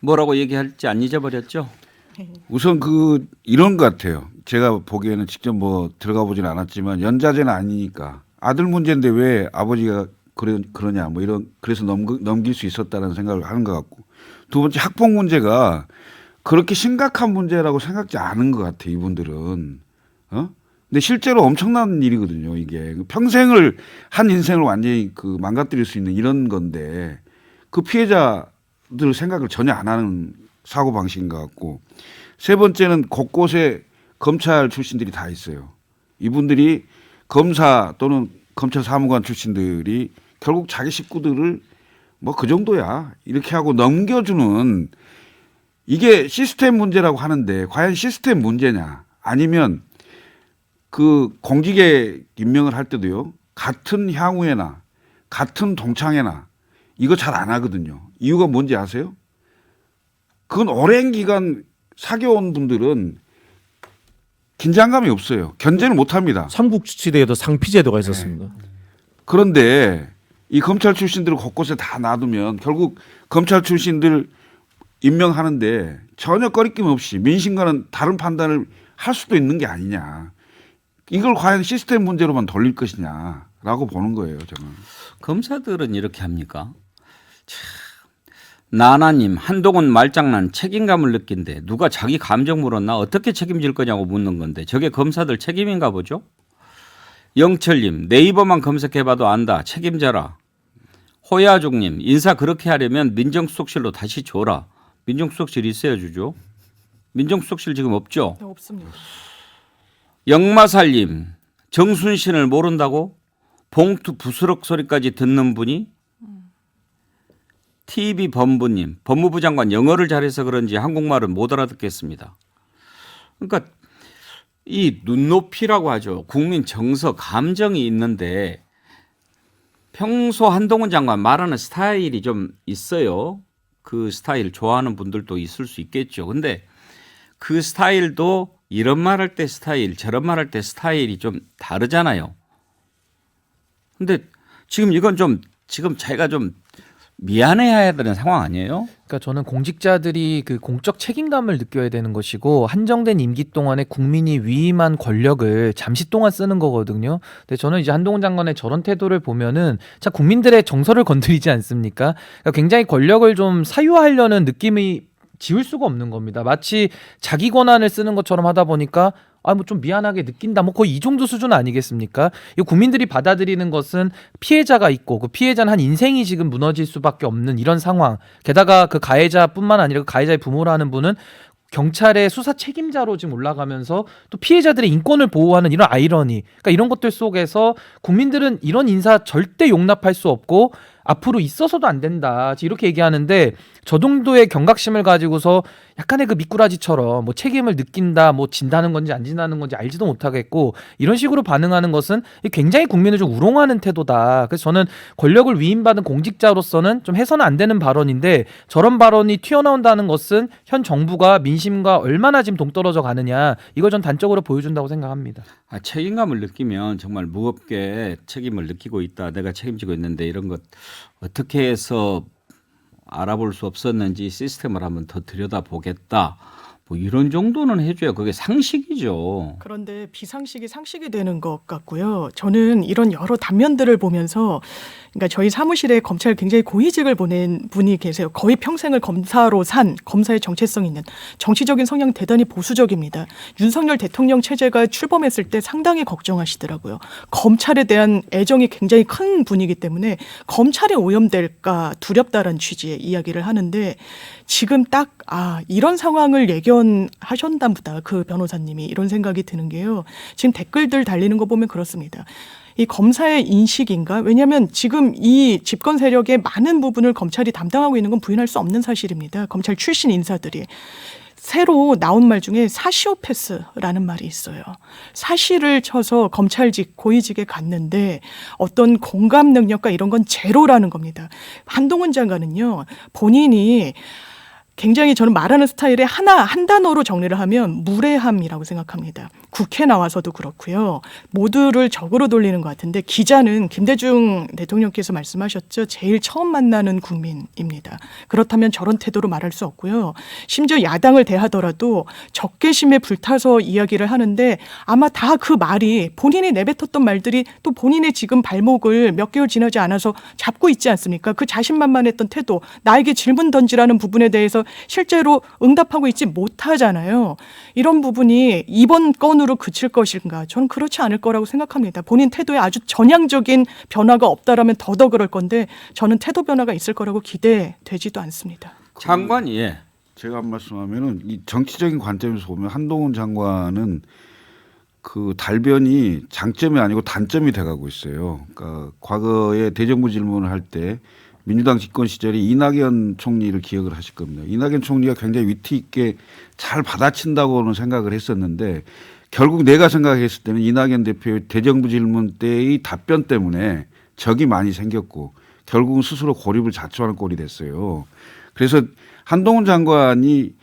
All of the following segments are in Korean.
뭐라고 얘기할지 안 잊어버렸죠? 우선 이런 것 같아요. 제가 보기에는 직접 뭐 들어가 보진 않았지만 연자제는 아니니까 아들 문제인데 왜 아버지가 그러냐 뭐 그래서 넘길 수 있었다는 생각을 하는 것 같고, 두 번째 학폭 문제가 그렇게 심각한 문제라고 생각지 않은 것 같아 이분들은. 근데 실제로 엄청난 일이거든요. 이게 평생을 한 인생을 완전히 망가뜨릴 수 있는 이런 건데 그 피해자들 생각을 전혀 안 하는 사고 방식인 것 같고, 세 번째는 곳곳에 검찰 출신들이 다 있어요. 이분들이 검사 또는 검찰 사무관 출신들이 결국 자기 식구들을 뭐 그 정도야 이렇게 하고 넘겨주는, 이게 시스템 문제라고 하는데 과연 시스템 문제냐, 아니면 공직에 임명을 할 때도요 같은 향후에나 같은 동창회나 이거 잘 안 하거든요. 이유가 뭔지 아세요? 그건 오랜 기간 사귀어온 분들은 긴장감이 없어요. 견제는 못 합니다. 삼국지대에도 상피제도가 있었습니다. 네. 그런데 이 검찰 출신들을 곳곳에 다 놔두면 결국 검찰 출신들 임명하는데 전혀 꺼리낌 없이 민심과는 다른 판단을 할 수도 있는 게 아니냐. 이걸 과연 시스템 문제로만 돌릴 것이냐라고 보는 거예요, 저는. 검사들은 이렇게 합니까? 참. 나나님, 한동훈 말장난 책임감을 느낀대. 누가 자기 감정 물었나? 어떻게 책임질 거냐고 묻는 건데 저게 검사들 책임인가 보죠? 영철님, 네이버만 검색해봐도 안다. 책임져라. 호야종님, 인사 그렇게 하려면 민정수석실로 다시 줘라. 민정수석실 있어야 주죠. 민정수석실 지금 없죠? 네, 없습니다. 영마살님, 정순신을 모른다고? 봉투 부스럭 소리까지 듣는 분이? TV 법무부님, 법무부 장관 영어를 잘해서 그런지 한국말은 못 알아듣겠습니다. 그러니까 이 눈높이라고 하죠. 국민 정서, 감정이 있는데 평소 한동훈 장관 말하는 스타일이 좀 있어요. 그 스타일 좋아하는 분들도 있을 수 있겠죠. 근데 그 스타일도 이런 말 할 때 스타일, 저런 말 할 때 스타일이 좀 다르잖아요. 근데 지금 이건 지금 자기가 좀 미안해야 되는 상황 아니에요? 그러니까 저는 공직자들이 그 공적 책임감을 느껴야 되는 것이고, 한정된 임기 동안에 국민이 위임한 권력을 잠시 동안 쓰는 거거든요. 근데 저는 이제 한동훈 장관의 저런 태도를 보면은 참 국민들의 정서를 건드리지 않습니까? 그러니까 굉장히 권력을 좀 사유하려는 느낌이 지울 수가 없는 겁니다. 마치 자기 권한을 쓰는 것처럼 하다 보니까 뭐 좀 미안하게 느낀다. 뭐 거의 이 정도 수준 아니겠습니까? 이 국민들이 받아들이는 것은 피해자가 있고 그 피해자는 한 인생이 지금 무너질 수밖에 없는 이런 상황. 게다가 그 가해자뿐만 아니라 그 가해자의 부모라는 분은 경찰의 수사 책임자로 지금 올라가면서 또 피해자들의 인권을 보호하는 이런 아이러니. 그러니까 이런 것들 속에서 국민들은 이런 인사 절대 용납할 수 없고 앞으로 있어서도 안 된다. 이렇게 얘기하는데 저 정도의 경각심을 가지고서 약간의 그 미꾸라지처럼 뭐 책임을 느낀다, 뭐 진다는 건지 안 진다는 건지 알지도 못하겠고 이런 식으로 반응하는 것은 굉장히 국민을 좀 우롱하는 태도다. 그래서 저는 권력을 위임받은 공직자로서는 좀 해서는 안 되는 발언인데 저런 발언이 튀어나온다는 것은 현 정부가 민심과 얼마나 지금 동떨어져 가느냐 이걸 전 단적으로 보여준다고 생각합니다. 책임감을 느끼면 정말 무겁게 책임을 느끼고 있다. 내가 책임지고 있는데 이런 것 어떻게 해서 알아볼 수 없었는지 시스템을 한번 더 들여다보겠다. 뭐 이런 정도는 해줘야 그게 상식이죠. 그런데 비상식이 상식이 되는 것 같고요. 저는 이런 여러 단면들을 보면서 그러니까 저희 사무실에 검찰 굉장히 고위직을 보낸 분이 계세요. 거의 평생을 검사로 산 검사의 정체성 있는 정치적인 성향 대단히 보수적입니다. 윤석열 대통령 체제가 출범했을 때 상당히 걱정하시더라고요. 검찰에 대한 애정이 굉장히 큰 분이기 때문에 검찰에 오염될까 두렵다라는 취지의 이야기를 하는데 지금 딱 이런 상황을 예견하셨나 보다. 그 변호사님이 이런 생각이 드는 게요. 지금 댓글들 달리는 거 보면 그렇습니다. 이 검사의 인식인가? 왜냐하면 지금 이 집권 세력의 많은 부분을 검찰이 담당하고 있는 건 부인할 수 없는 사실입니다. 검찰 출신 인사들이. 새로 나온 말 중에 사시오패스라는 말이 있어요. 사시를 쳐서 검찰직, 고위직에 갔는데 어떤 공감 능력과 이런 건 제로라는 겁니다. 한동훈 장관은요. 본인이 굉장히 저는 말하는 스타일에 한 단어로 정리를 하면 무례함이라고 생각합니다. 국회 나와서도 그렇고요. 모두를 적으로 돌리는 것 같은데 기자는 김대중 대통령께서 말씀하셨죠. 제일 처음 만나는 국민입니다. 그렇다면 저런 태도로 말할 수 없고요. 심지어 야당을 대하더라도 적개심에 불타서 이야기를 하는데 아마 다 그 말이 본인이 내뱉었던 말들이 또 본인의 지금 발목을 몇 개월 지나지 않아서 잡고 있지 않습니까? 그 자신만만했던 태도, 나에게 질문 던지라는 부분에 대해서 실제로 응답하고 있지 못하잖아요. 이런 부분이 이번 건으로 그칠 것인가? 저는 그렇지 않을 거라고 생각합니다. 본인 태도에 아주 전향적인 변화가 없다라면 더더 그럴 건데 저는 태도 변화가 있을 거라고 기대되지도 않습니다. 장관이 예. 제가 한 말씀하면은 이 정치적인 관점에서 보면 한동훈 장관은 그 달변이 장점이 아니고 단점이 돼가고 있어요. 그러니까 과거에 대정부 질문을 할 때 민주당 집권 시절에 이낙연 총리를 기억을 하실 겁니다. 이낙연 총리가 굉장히 위트 있게 잘 받아친다고는 생각을 했었는데 결국 내가 생각했을 때는 이낙연 대표의 대정부 질문 때의 답변 때문에 적이 많이 생겼고 결국은 스스로 고립을 자초하는 꼴이 됐어요. 그래서 한동훈 장관이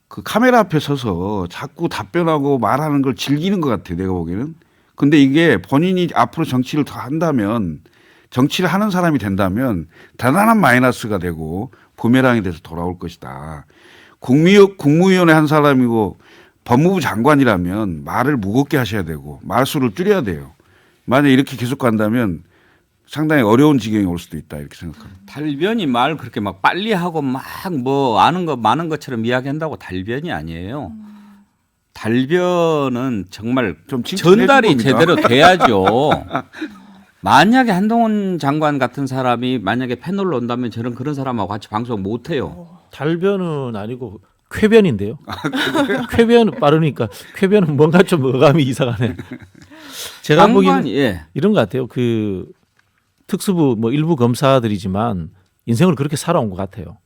그 카메라 앞에 서서 자꾸 답변하고 말하는 걸 즐기는 것 같아요. 내가 보기에는. 근데 이게 본인이 앞으로 정치를 더 한다면 정치를 하는 사람이 된다면 대단한 마이너스가 되고 부메랑이 돼서 돌아올 것이다. 국무위원회 한 사람이고 법무부 장관이라면 말을 무겁게 하셔야 되고 말수를 줄여야 돼요. 만약에 이렇게 계속 간다면 상당히 어려운 지경이 올 수도 있다 이렇게 생각합니다. 달변이 말 그렇게 막 빨리 하고 막 뭐 아는 거 많은 것처럼 이야기한다고 달변이 아니에요. 달변은 정말 좀 칭찬해 전달이 준 겁니다. 제대로 돼야죠. 만약에 한동훈 장관 같은 사람이 만약에 패널로 온다면 저는 그런 사람하고 같이 방송 못 해요. 달변은 아니고 쾌변인데요. 쾌변 빠르니까 쾌변은 뭔가 좀 어감이 이상하네. 제가 장관 보기에는 예. 이런 것 같아요. 그 특수부 뭐 일부 검사들이지만 인생을 그렇게 살아온 것 같아요.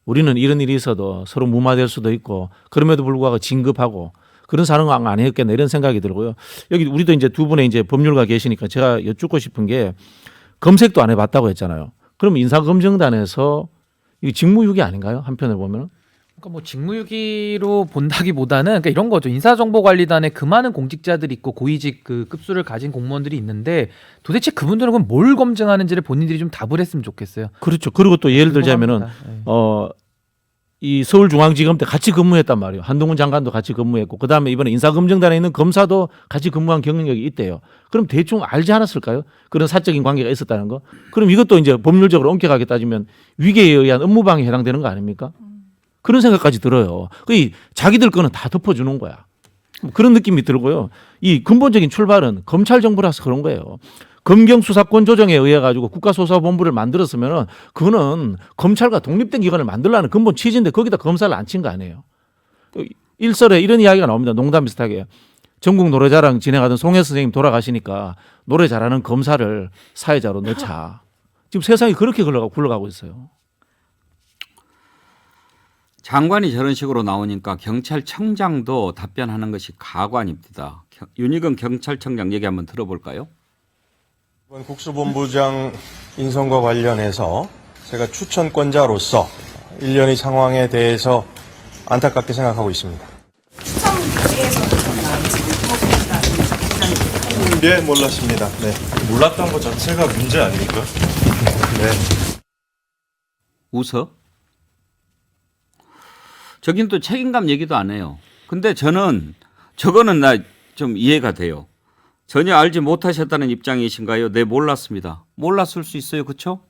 우리는 이런 일이 있어도 서로 무마될 수도 있고 그럼에도 불구하고 진급하고 그런 상황 아니었겠나 이런 생각이 들고요. 여기 우리도 이제 두 분의 이제 법률가 계시니까 제가 여쭙고 싶은 게 검색도 안 해봤다고 했잖아요. 그럼 인사검증단에서 이게 직무유기 아닌가요? 한편으로 보면. 그러니까 뭐 직무유기로 본다기보다는 그러니까 이런 거죠. 인사정보관리단에 그 많은 공직자들이 있고 고위직 그 급수를 가진 공무원들이 있는데 도대체 그분들은 그럼 뭘 검증하는지를 본인들이 좀 답을 했으면 좋겠어요. 그렇죠. 그리고 또 예를 들자면은 궁금합니다. 이 서울중앙지검 때 같이 근무했단 말이에요. 한동훈 장관도 같이 근무했고 그다음에 이번에 인사검증단에 있는 검사도 같이 근무한 경력이 있대요. 그럼 대충 알지 않았을까요? 그런 사적인 관계가 있었다는 거. 그럼 이것도 이제 법률적으로 엄격하게 따지면 위계에 의한 업무방해에 해당되는 거 아닙니까? 그런 생각까지 들어요. 그 자기들 거는 다 덮어주는 거야. 그런 느낌이 들고요. 이 근본적인 출발은 검찰 정부라서 그런 거예요. 검경 수사권 조정에 의해 가지고 국가수사본부를 만들었으면은 그거는 검찰과 독립된 기관을 만들라는 근본 취지인데 거기다 검사를 안 친 거 아니에요. 일설에 이런 이야기가 나옵니다. 농담 비슷하게. 전국 노래자랑 진행하던 송혜 선생님 돌아가시니까 노래 잘하는 검사를 사회자로 넣자. 지금 세상이 그렇게 굴러가고 있어요. 장관이 저런 식으로 나오니까 경찰청장도 답변하는 것이 가관입니다. 윤희근 경찰청장 얘기 한번 들어볼까요? 이번 국수본부장 인선과 관련해서 제가 추천권자로서 일련의 상황에 대해서 안타깝게 생각하고 있습니다. 추천 과제에서는 좀 나오지 네, 몰랐습니다. 네. 몰랐던 것 자체가 문제 아닙니까? 네. 웃어? 저긴 또 책임감 얘기도 안 해요. 근데 저거는 나 좀 이해가 돼요. 전혀 알지 못하셨다는 입장이신가요? 네, 몰랐습니다. 몰랐을 수 있어요. 그렇죠?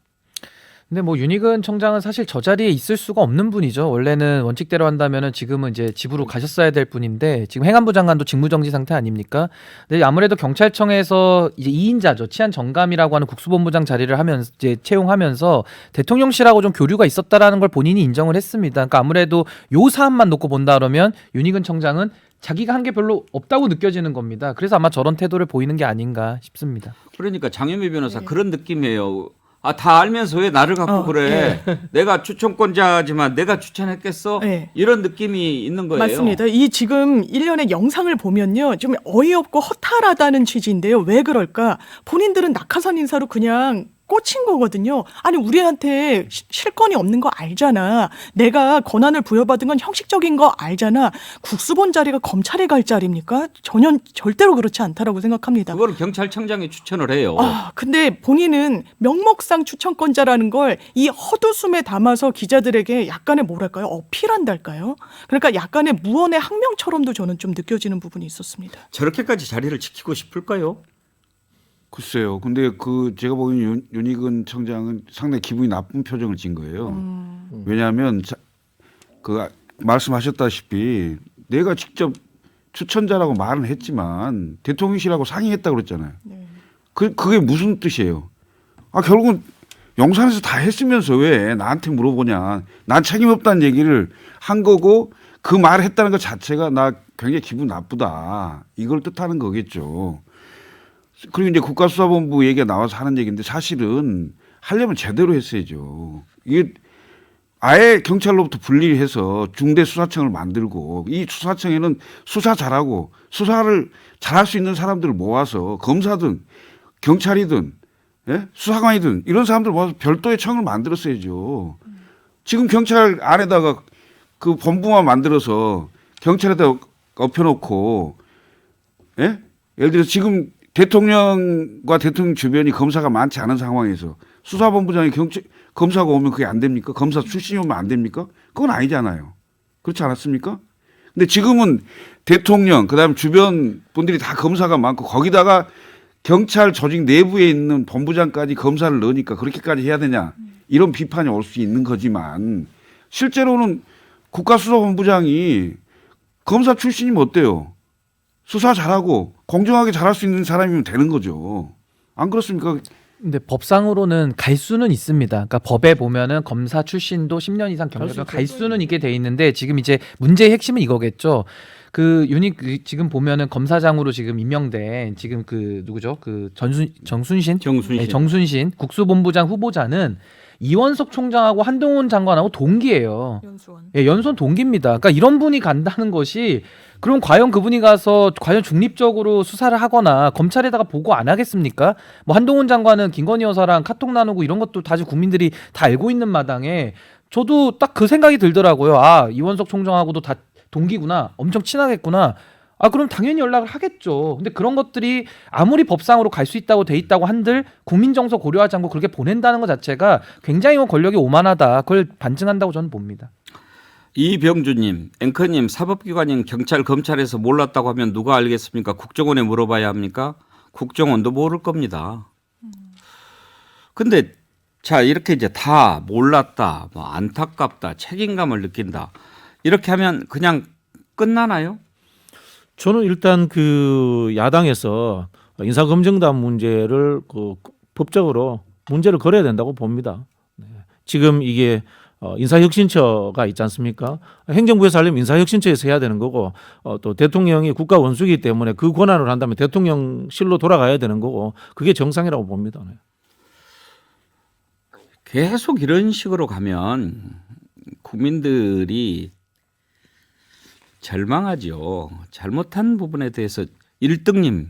근데 뭐 윤희근 청장은 사실 저 자리에 있을 수가 없는 분이죠. 원래는 원칙대로 한다면은 지금은 이제 집으로 가셨어야 될 분인데 지금 행안부 장관도 직무정지 상태 아닙니까? 근데 아무래도 경찰청에서 이제 2인자죠. 치안 정감이라고 하는 국수본부장 자리를 하면서 이제 채용하면서 대통령실하고 좀 교류가 있었다라는 걸 본인이 인정을 했습니다. 그러니까 아무래도 요 사안만 놓고 본다 그러면 윤희근 청장은 자기가 한 게 별로 없다고 느껴지는 겁니다. 그래서 아마 저런 태도를 보이는 게 아닌가 싶습니다. 그러니까 장현미 변호사 그런 느낌이에요. 아, 다 알면서 왜 나를 갖고 그래? 내가 추천권자지만 내가 추천했겠어? 네. 이런 느낌이 있는 거예요. 맞습니다. 이 지금 일련의 영상을 보면요. 좀 어이없고 허탈하다는 취지인데요. 왜 그럴까? 본인들은 낙하산 인사로 그냥 꽂힌 거거든요. 아니 우리한테 실권이 없는 거 알잖아. 내가 권한을 부여받은 건 형식적인 거 알잖아. 국수 본 자리가 검찰에 갈 자리입니까? 전혀 절대로 그렇지 않다라고 생각합니다. 그걸 경찰청장이 추천을 해요. 근데 본인은 명목상 추천권자라는 걸 이 헛웃음에 담아서 기자들에게 약간의 뭐랄까요? 어필한달까요? 그러니까 약간의 무언의 항명처럼도 저는 좀 느껴지는 부분이 있었습니다. 저렇게까지 자리를 지키고 싶을까요? 글쎄요. 근데 그 제가 보기엔 윤희근 청장은 상당히 기분이 나쁜 표정을 진 거예요. 왜냐하면 그 말씀하셨다시피 내가 직접 추천자라고 말은 했지만 대통령실하고 상의했다고 그랬잖아요. 네. 그게 무슨 뜻이에요? 결국은 용산에서 다 했으면서 왜 나한테 물어보냐. 난 책임 없다는 얘기를 한 거고 그 말을 했다는 것 자체가 나 굉장히 기분 나쁘다. 이걸 뜻하는 거겠죠. 그리고 이제 국가수사본부 얘기가 나와서 하는 얘기인데 사실은 하려면 제대로 했어야죠. 이게 아예 경찰로부터 분리해서 중대수사청을 만들고 이 수사청에는 수사 잘하고 수사를 잘할 수 있는 사람들을 모아서 검사든 경찰이든 예? 수사관이든 이런 사람들 모아서 별도의 청을 만들었어야죠. 지금 경찰 안에다가 그 본부만 만들어서 경찰에다 엎혀놓고 예? 예를 들어서 지금 대통령과 대통령 주변이 검사가 많지 않은 상황에서 수사본부장이 검사가 오면 그게 안 됩니까? 검사 출신이 오면 안 됩니까? 그건 아니잖아요. 그렇지 않았습니까? 근데 지금은 대통령 그다음 주변 분들이 다 검사가 많고 거기다가 경찰 조직 내부에 있는 본부장까지 검사를 넣으니까 그렇게까지 해야 되냐 이런 비판이 올 수 있는 거지만 실제로는 국가수사본부장이 검사 출신이면 어때요? 수사 잘하고 공정하게 잘할 수 있는 사람이면 되는 거죠. 안 그렇습니까? 근데 법상으로는 갈 수는 있습니다. 그러니까 법에 보면은 검사 출신도 10년 이상 경력을 갈 수는 있게 돼 있는데 지금 이제 문제의 핵심은 이거겠죠. 지금 보면은 검사장으로 지금 임명된 지금 그 누구죠? 그 정순신 네, 정순신 국수본부장 후보자는 이원석 총장하고 한동훈 장관하고 동기예요. 연수원. 예, 연수원 동기입니다. 그러니까 이런 분이 간다는 것이 그럼 과연 그분이 가서 과연 중립적으로 수사를 하거나 검찰에다가 보고 안 하겠습니까? 뭐 한동훈 장관은 김건희 여사랑 카톡 나누고 이런 것도 다시 국민들이 다 알고 있는 마당에 저도 딱 그 생각이 들더라고요. 이원석 총장하고도 다 동기구나. 엄청 친하겠구나. 그럼 당연히 연락을 하겠죠. 근데 그런 것들이 아무리 법상으로 갈 수 있다고 돼 있다고 한들 국민 정서 고려하지 않고 그렇게 보낸다는 것 자체가 굉장히 권력이 오만하다. 그걸 반증한다고 저는 봅니다. 이병주님, 앵커님, 사법기관인 경찰, 검찰에서 몰랐다고 하면 누가 알겠습니까? 국정원에 물어봐야 합니까? 국정원도 모를 겁니다. 근데 자 이렇게 이제 다 몰랐다, 뭐 안타깝다, 책임감을 느낀다 이렇게 하면 그냥 끝나나요? 저는 일단 그 야당에서 인사검증단 문제를 그 법적으로 문제를 걸어야 된다고 봅니다. 네. 지금 이게 인사혁신처가 있지 않습니까? 행정부에서 하려면 인사혁신처에서 해야 되는 거고 또 대통령이 국가 원수이기 때문에 그 권한을 한다면 대통령실로 돌아가야 되는 거고 그게 정상이라고 봅니다. 네. 계속 이런 식으로 가면 국민들이 절망하죠. 잘못한 부분에 대해서 1등님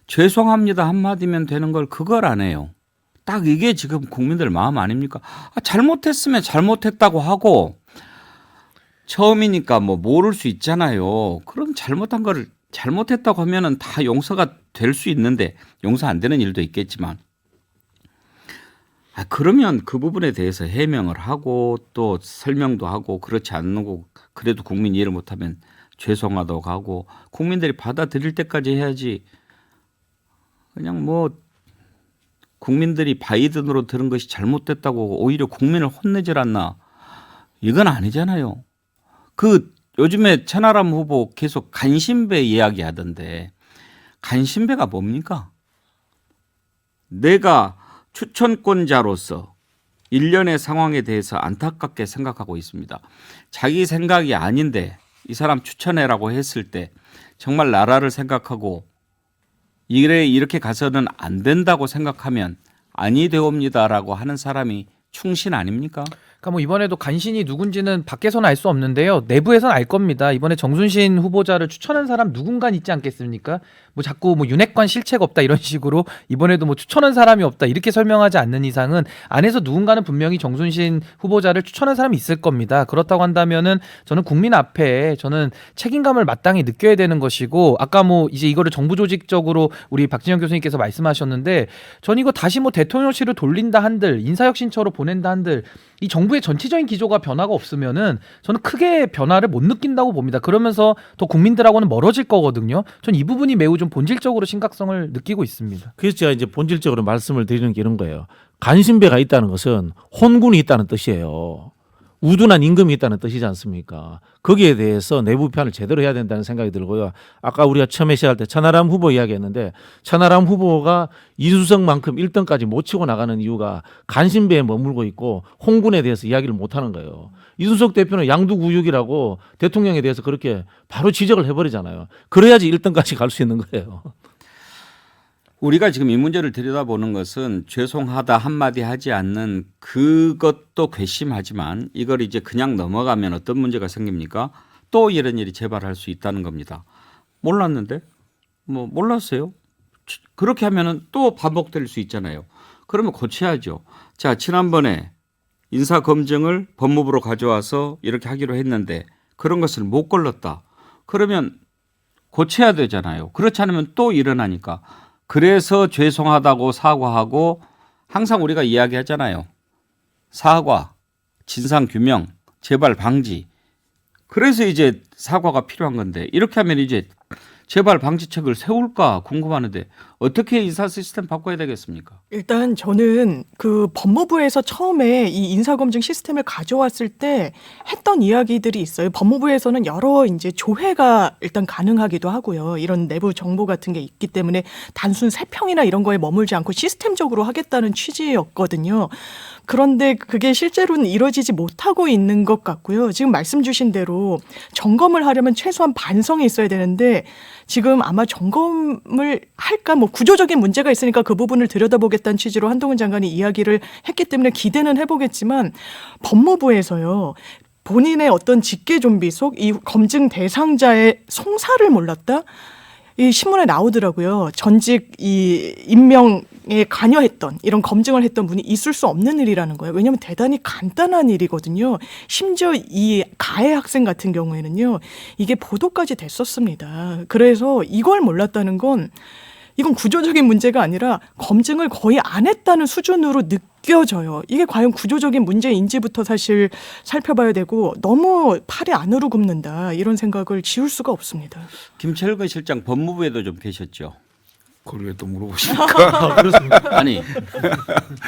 죄송합니다 한마디면 되는 걸 그걸 안 해요. 딱 이게 지금 국민들 마음 아닙니까? 잘못했으면 잘못했다고 하고 처음이니까 뭐 모를 수 있잖아요. 그럼 잘못한 거를 잘못했다고 하면은 다 용서가 될 수 있는데 용서 안 되는 일도 있겠지만 그러면 그 부분에 대해서 해명을 하고 또 설명도 하고 그렇지 않고 그래도 국민이 이해를 못하면 죄송하다고 하고 국민들이 받아들일 때까지 해야지 그냥 뭐 국민들이 바이든으로 들은 것이 잘못됐다고 오히려 국민을 혼내질 않나 이건 아니잖아요. 그 요즘에 천하람 후보 계속 간신배 이야기하던데 간신배가 뭡니까? 내가 추천권자로서 일련의 상황에 대해서 안타깝게 생각하고 있습니다. 자기 생각이 아닌데 이 사람 추천해라고 했을 때 정말 나라를 생각하고 이렇게 가서는 안 된다고 생각하면 아니 되옵니다라고 하는 사람이 충신 아닙니까? 그러니까 뭐 이번에도 간신히 누군지는 밖에서는 알 수 없는데요. 내부에서는 알 겁니다. 이번에 정순신 후보자를 추천한 사람 누군가 있지 않겠습니까? 뭐 자꾸 뭐 윤핵관 실체가 없다 이런 식으로 이번에도 뭐 추천한 사람이 없다 이렇게 설명하지 않는 이상은 안에서 누군가는 분명히 정순신 후보자를 추천한 사람이 있을 겁니다. 그렇다고 한다면은 저는 국민 앞에 저는 책임감을 마땅히 느껴야 되는 것이고 아까 뭐 이제 이거를 정부 조직적으로 우리 박진영 교수님께서 말씀하셨는데 전 이거 다시 뭐 대통령실을 돌린다 한들 인사혁신처로 보낸다 한들 이 정부의 전체적인 기조가 변화가 없으면은 저는 크게 변화를 못 느낀다고 봅니다. 그러면서 더 국민들하고는 멀어질 거거든요. 전 이 부분이 매우 좀 본질적으로 심각성을 느끼고 있습니다. 그래서 제가 이제 본질적으로 말씀을 드리는 게 이런 거예요. 간신배가 있다는 것은 혼군이 있다는 뜻이에요. 우둔한 임금이 있다는 뜻이지 않습니까? 거기에 대해서 내부 비판을 제대로 해야 된다는 생각이 들고요. 아까 우리가 처음에 시작할 때 천하람 후보 이야기했는데 천하람 후보가 이수석만큼 1등까지 못 치고 나가는 이유가 간신배에 머물고 있고 홍군에 대해서 이야기를 못하는 거예요. 이준석 대표는 양두구육이라고 대통령에 대해서 그렇게 바로 지적을 해버리잖아요. 그래야지 1등까지 갈 수 있는 거예요. 우리가 지금 이 문제를 들여다보는 것은 죄송하다 한마디 하지 않는 그것도 괘씸하지만 이걸 이제 그냥 넘어가면 어떤 문제가 생깁니까? 또 이런 일이 재발할 수 있다는 겁니다. 몰랐는데? 뭐 몰랐어요. 그렇게 하면은 또 반복될 수 있잖아요. 그러면 고쳐야죠. 자, 지난번에 인사검증을 법무부로 가져와서 이렇게 하기로 했는데 그런 것을 못 걸렀다. 그러면 고쳐야 되잖아요. 그렇지 않으면 또 일어나니까. 그래서 죄송하다고 사과하고 항상 우리가 이야기하잖아요. 사과, 진상규명, 재발 방지. 그래서 이제 사과가 필요한 건데 이렇게 하면 이제 재발 방지책을 세울까 궁금하는데 어떻게 인사 시스템 바꿔야 되겠습니까? 일단 저는 그 법무부에서 처음에 이 인사검증 시스템을 가져왔을 때 했던 이야기들이 있어요. 법무부에서는 여러 이제 조회가 일단 가능하기도 하고요. 이런 내부 정보 같은 게 있기 때문에 단순 세평이나 이런 거에 머물지 않고 시스템적으로 하겠다는 취지였거든요. 그런데 그게 실제로는 이루어지지 못하고 있는 것 같고요. 지금 말씀 주신 대로 점검을 하려면 최소한 반성이 있어야 되는데 지금 아마 점검을 할까 뭐 구조적인 문제가 있으니까 그 부분을 들여다보겠다는 취지로 한동훈 장관이 이야기를 했기 때문에 기대는 해보겠지만 법무부에서요. 본인의 어떤 직계 좀비 속 이 검증 대상자의 송사를 몰랐다? 이 신문에 나오더라고요. 전직 이 임명에 관여했던 이런 검증을 했던 분이 있을 수 없는 일이라는 거예요. 왜냐하면 대단히 간단한 일이거든요. 심지어 이 가해 학생 같은 경우에는요. 이게 보도까지 됐었습니다. 그래서 이걸 몰랐다는 건 이건 구조적인 문제가 아니라 검증을 거의 안 했다는 수준으로 느껴져요. 이게 과연 구조적인 문제인지부터 사실 살펴봐야 되고 너무 팔이 안으로 굽는다 이런 생각을 지울 수가 없습니다. 김철근 실장 법무부에도 좀 계셨죠. 그걸 왜 또 물어보십니까? 아니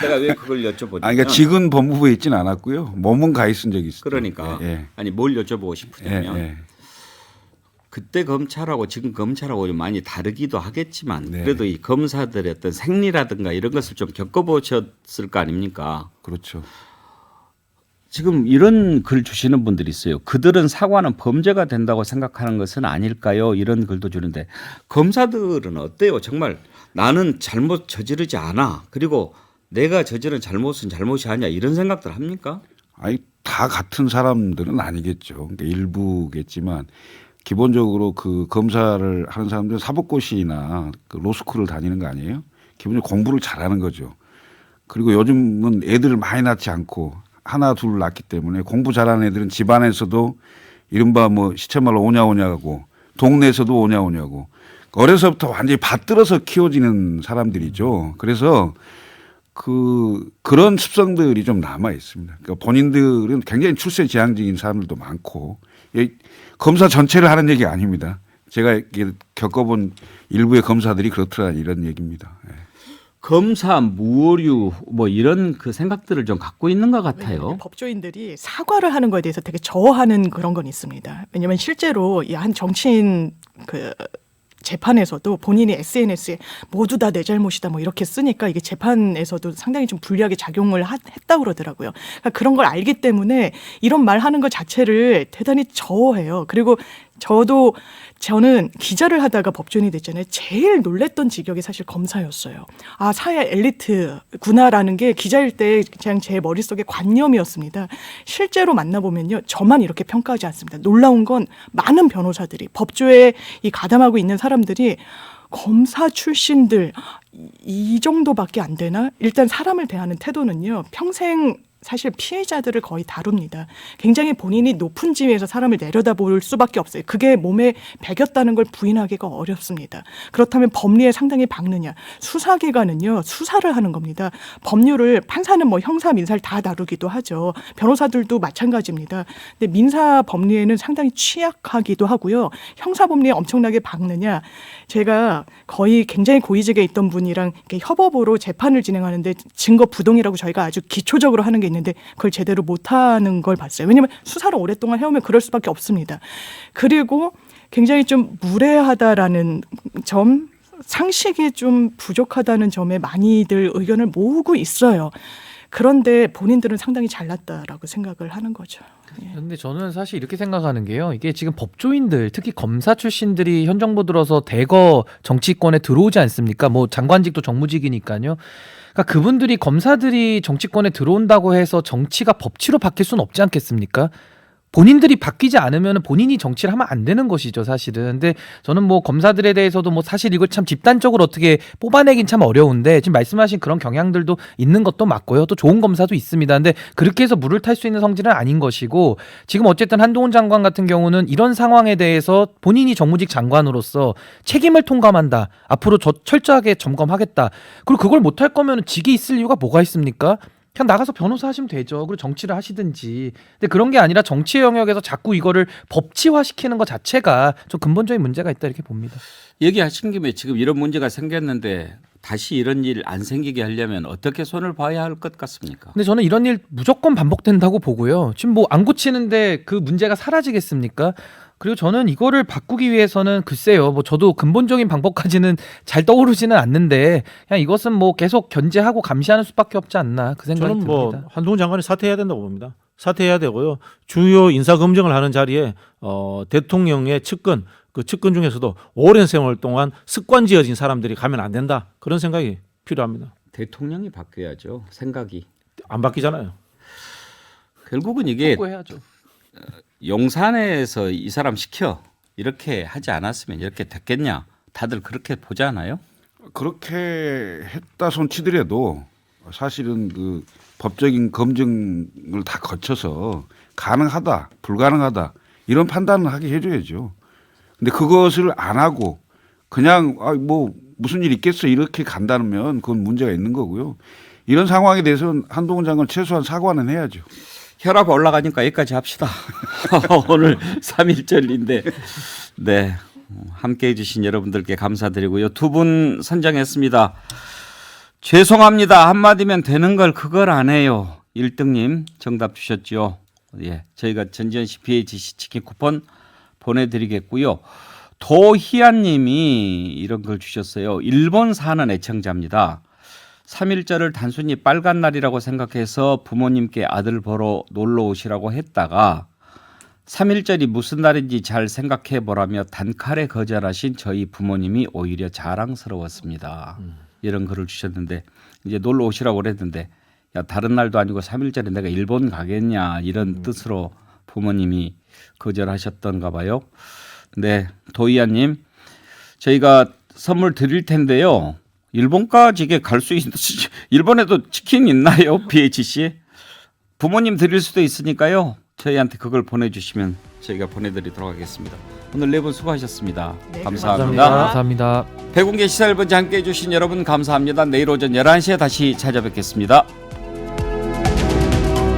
내가 왜 그걸 여쭤보냐면 아니, 그러니까 지금 법무부에 있지는 않았고요. 몸은 가 있은 적이 있어요. 그러니까 예. 아니 뭘 여쭤보고 싶으냐면 예. 그때 검찰하고 지금 검찰하고 좀 많이 다르기도 하겠지만 네. 그래도 이 검사들의 어떤 생리라든가 이런 것을 좀 겪어보셨을 거 아닙니까? 그렇죠. 지금 이런 글 주시는 분들이 있어요. 그들은 사과는 범죄가 된다고 생각하는 것은 아닐까요? 이런 글도 주는데 검사들은 어때요? 정말 나는 잘못 저지르지 않아. 그리고 내가 저지른 잘못은 잘못이 아니야. 이런 생각들 합니까? 아니, 다 같은 사람들은 아니겠죠. 그러니까 일부겠지만 기본적으로 그 검사를 하는 사람들은 사법고시나 그 로스쿨을 다니는 거 아니에요? 기본적으로 공부를 잘하는 거죠. 그리고 요즘은 애들을 많이 낳지 않고 하나 둘 낳기 때문에 공부 잘하는 애들은 집안에서도 이른바 뭐 시체말로 오냐오냐고 동네에서도 오냐오냐고 어려서부터 완전히 받들어서 키워지는 사람들이죠. 그래서 그런 습성들이 좀 남아 있습니다. 그러니까 본인들은 굉장히 출세 지향적인 사람들도 많고 검사 전체를 하는 얘기 아닙니다. 제가 겪어본 일부의 검사들이 그렇더라 이런 얘기입니다. 예. 검사 무오류 뭐 이런 그 생각들을 좀 갖고 있는 것 같아요. 법조인들이 사과를 하는 거에 대해서 되게 저하는 그런 건 있습니다. 왜냐하면 실제로 이 한 정치인 그 재판에서도 본인이 SNS에 모두 다 내 잘못이다 뭐 이렇게 쓰니까 이게 재판에서도 상당히 좀 불리하게 작용을 했다고 그러더라고요. 그러니까 그런 걸 알기 때문에 이런 말 하는 것 자체를 대단히 저어해요. 그리고 저는 기자를 하다가 법조인이 됐잖아요. 제일 놀랬던 직역이 사실 검사였어요. 아, 사회 엘리트구나라는 게 기자일 때 그냥 제 머릿속에 관념이었습니다. 실제로 만나보면요. 저만 이렇게 평가하지 않습니다. 놀라운 건 많은 변호사들이, 법조에 이 가담하고 있는 사람들이 검사 출신들 이 정도밖에 안 되나? 일단 사람을 대하는 태도는요. 평생 사실 피해자들을 거의 다룹니다. 굉장히 본인이 높은 지위에서 사람을 내려다볼 수밖에 없어요. 그게 몸에 배겼다는 걸 부인하기가 어렵습니다. 그렇다면 법리에 상당히 박느냐. 수사기관은요. 수사를 하는 겁니다. 법률을 판사는 뭐 형사, 민사를 다 다루기도 하죠. 변호사들도 마찬가지입니다. 근데 민사 법리에는 상당히 취약하기도 하고요. 형사 법리에 엄청나게 박느냐. 제가 거의 굉장히 고위직에 있던 분이랑 이렇게 협업으로 재판을 진행하는데 증거 부동이라고 저희가 아주 기초적으로 하는 게 있는데 그걸 제대로 못하는 걸 봤어요. 왜냐하면 수사를 오랫동안 해오면 그럴 수밖에 없습니다. 그리고 굉장히 좀 무례하다라는 점, 상식이 좀 부족하다는 점에 많이들 의견을 모으고 있어요. 그런데 본인들은 상당히 잘났다라고 생각을 하는 거죠. 근데 저는 사실 이렇게 생각하는 게요. 이게 지금 법조인들, 특히 검사 출신들이 현 정부 들어서 대거 정치권에 들어오지 않습니까? 뭐 장관직도 정무직이니까요. 그러니까 그분들이, 검사들이 정치권에 들어온다고 해서 정치가 법치로 바뀔 수는 없지 않겠습니까? 본인들이 바뀌지 않으면 본인이 정치를 하면 안 되는 것이죠, 사실은. 근데 저는 뭐 검사들에 대해서도 뭐 사실 이걸 참 집단적으로 어떻게 뽑아내긴 참 어려운데, 지금 말씀하신 그런 경향들도 있는 것도 맞고요. 또 좋은 검사도 있습니다. 근데 그렇게 해서 물을 탈 수 있는 성질은 아닌 것이고, 지금 어쨌든 한동훈 장관 같은 경우는 이런 상황에 대해서 본인이 정무직 장관으로서 책임을 통감한다. 앞으로 철저하게 점검하겠다. 그리고 그걸 못할 거면 직이 있을 이유가 뭐가 있습니까? 그냥 나가서 변호사 하시면 되죠. 그리고 정치를 하시든지. 근데 그런 게 아니라 정치의 영역에서 자꾸 이거를 법치화시키는 것 자체가 좀 근본적인 문제가 있다 이렇게 봅니다. 얘기하신 김에 지금 이런 문제가 생겼는데 다시 이런 일 안 생기게 하려면 어떻게 손을 봐야 할 것 같습니까? 근데 저는 이런 일 무조건 반복된다고 보고요. 지금 뭐 안 고치는데 그 문제가 사라지겠습니까? 그리고 저는 이거를 바꾸기 위해서는 글쎄요, 뭐 저도 근본적인 방법까지는 잘 떠오르지는 않는데 그냥 이것은 뭐 계속 견제하고 감시하는 수밖에 없지 않나 그 생각이 저는 듭니다. 뭐 한동훈 장관이 사퇴해야 된다고 봅니다. 사퇴해야 되고요. 주요 인사 검증을 하는 자리에 대통령의 측근, 그 측근 중에서도 오랜 세월 동안 습관지어진 사람들이 가면 안 된다. 그런 생각이 필요합니다. 대통령이 바뀌어야죠. 생각이. 안 바뀌잖아요. 결국은 이게 해야죠. 용산에서 이 사람 시켜 이렇게 하지 않았으면 이렇게 됐겠냐. 다들 그렇게 보지 않아요? 그렇게 했다 손치더라도 사실은 그 법적인 검증을 다 거쳐서 가능하다, 불가능하다 이런 판단을 하게 해줘야죠. 근데 그것을 안 하고 그냥 뭐 무슨 일 있겠어 이렇게 간다면 그건 문제가 있는 거고요. 이런 상황에 대해서는 한동훈 장관 최소한 사과는 해야죠. 혈압 올라가니까 여기까지 합시다. 오늘 3.1절인데 네, 함께해 주신 여러분들께 감사드리고요. 두 분 선정했습니다. 죄송합니다. 한마디면 되는 걸 그걸 안 해요. 1등님 정답 주셨죠. 예, 저희가 전지현씨 BHC 치킨 쿠폰 보내드리겠고요. 도희안님이 이런 걸 주셨어요. 일본 사는 애청자입니다. 3.1절을 단순히 빨간 날이라고 생각해서 부모님께 아들 보러 놀러 오시라고 했다가 3.1절이 무슨 날인지 잘 생각해 보라며 단칼에 거절하신 저희 부모님이 오히려 자랑스러웠습니다. 이런 글을 주셨는데 이제 놀러 오시라고 그랬는데 야 다른 날도 아니고 3.1절에 내가 일본 가겠냐 이런 뜻으로 부모님이 거절하셨던가 봐요. 네, 도희아님 저희가 선물 드릴 텐데요. 일본까지 이게 갈 수 있는 일본에도 치킨 있나요? BHC 부모님 드릴 수도 있으니까요. 저희한테 그걸 보내주시면 저희가 보내드리도록 하겠습니다. 오늘 네 분 수고하셨습니다. 네, 감사합니다. 감사합니다. 백운계 시사일번지 함께해 주신 여러분 감사합니다. 내일 오전 11시에 다시 찾아뵙겠습니다.